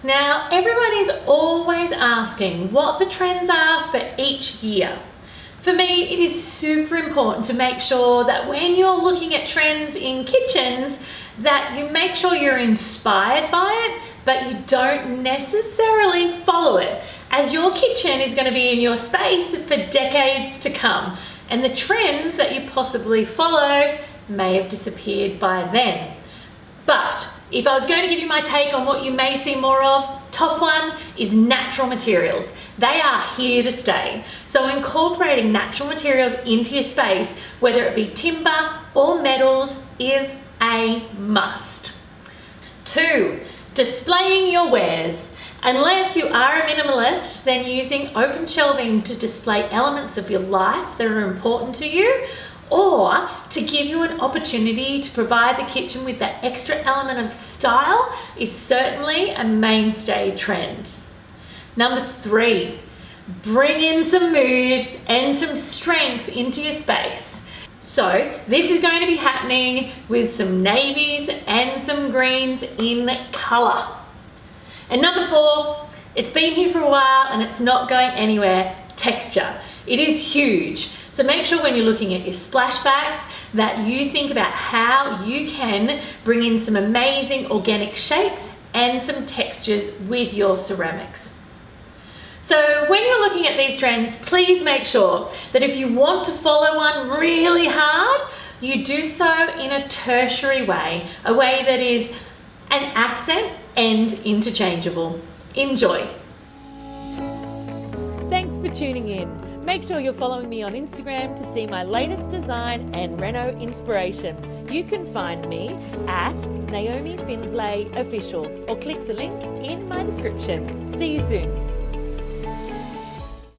Now, everyone is always asking what the trends are for each year. For me, it is super important to make sure that when you're looking at trends in kitchens, that you make sure you're inspired by it, but you don't necessarily follow it, as your kitchen is going to be in your space for decades to come, and the trends that you possibly follow may have disappeared by then. But if I was going to give you my take on what you may see more of, top one is natural materials. They are here to stay. So incorporating natural materials into your space, whether it be timber or metals, is a must. 2, displaying your wares. Unless you are a minimalist, then using open shelving to display elements of your life that are important to you, or to give you an opportunity to provide the kitchen with that extra element of style, is certainly a mainstay trend. Number 3, bring in some mood and some strength into your space. So this is going to be happening with some navies and some greens in colour. And number 4, it's been here for a while and it's not going anywhere, texture. It is huge. So make sure when you're looking at your splashbacks that you think about how you can bring in some amazing organic shapes and some textures with your ceramics. So when you're looking at these trends, please make sure that if you want to follow one really hard, you do so in a tertiary way, a way that is an accent and interchangeable. Enjoy. Thanks for tuning in. Make sure you're following me on Instagram to see my latest design and reno inspiration. You can find me at Naomi Findlay Official or click the link in my description. See you soon.